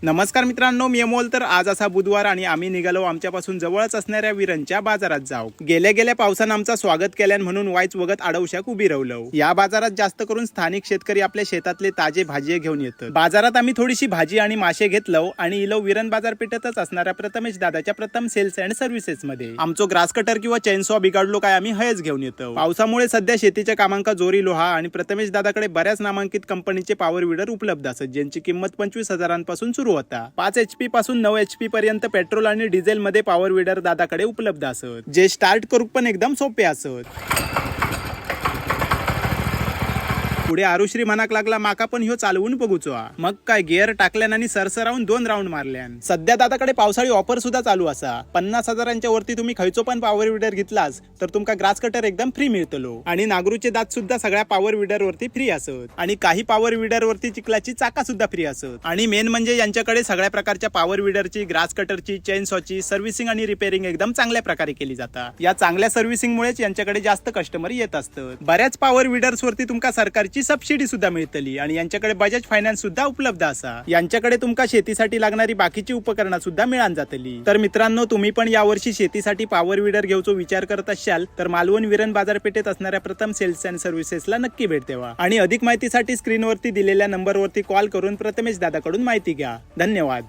नमस्कार मित्रांनो, मी अमोल. तर आज असा बुधवार आणि आम्ही निघालो आमच्यापासून जवळच असणाऱ्या विरणच्या बाजारात जाऊ. गेल्या पावसानं आमचं स्वागत केल्यान म्हणून वाईच वगत आडवशाक उभी राहिलो. या बाजारात जास्त करून स्थानिक शेतकरी आपल्या शेतातले ताजे भाजी घेऊन येतात. बाजारात आम्ही थोडीशी भाजी आणि मासे घेतलो आणि इलो विरण बाजारपेठेतच असणाऱ्या प्रथमेश दादाच्या प्रथम सेल्स अँड सर्व्हिसेस मध्ये. आमचो ग्रास कटर किंवा चेनसॉ बिघडलो काय आम्ही हयच घेऊन येतो. पावसामुळे सध्या शेतीच्या कामांका जोरी लोहा आणि प्रथमेश दादाकडे बऱ्याच नामांकित कंपनीचे पॉवर विडर उपलब्ध असतात, ज्यांची किंमत 25,000 सुरू होता. 5 HP पासून 9 HP पर्यंत पेट्रोल आणि डिझेल मध्ये पॉवर विडर दादाकडे उपलब्ध असत, जे स्टार्ट करूक पण एकदम सोपे असत. पुढे आरुश्री म्हणाक लागला, माका पण ह्यो चालवून बघूचो. मग काय गिअर टाकल्यान आणि सरसरावून 2 राऊंड मारल्यान. सध्या दादाकडे पावसाळी ऑफर सुद्धा चालू असा. 50,000 वरती तुम्ही खयचो पण पॉवर विडर घेतलास तर तुमका ग्रास कटर एकदम फ्री मिळतलो. आणि नागरूचे दात सुद्धा सगळ्या पॉवर विडर वरती फ्री असत. आणि काही पॉवर विडर वरती चिखलाची चाका सुद्धा फ्री असत. आणि मेन म्हणजे यांच्याकडे सगळ्या प्रकारच्या पॉवर विडरची, ग्रास कटरची, चेनसॉची सर्व्हिसिंग आणि रिपेअरिंग एकदम चांगल्या प्रकारे केली जाता. या चांगल्या सर्व्हिसिंग मुळेच यांच्याकडे जास्त कस्टमर येत असतात. बऱ्याच पॉवर विडर्स वरती तुमका सरकारची सबसिडी सुद्धा मिळतली आणि यांच्याकडे बजाज फायनान्स सुद्धा उपलब्ध असा. यांच्याकडे तुमका शेतीसाठी लागणारी बाकीची उपकरणं सुद्धा मिळान जातली. तर मित्रांनो, तुम्ही पण यावर्षी शेतीसाठी पॉवर विडर घेऊचो विचार करत असाल तर मालवण विरण बाजारपेठेत असणाऱ्या प्रथम सेल्स अँड सर्व्हिसेसला नक्की भेट द्यावा. आणि अधिक माहितीसाठी स्क्रीनवरती दिलेल्या नंबरवरती कॉल करून प्रथमेश दादाकडून माहिती घ्या. धन्यवाद.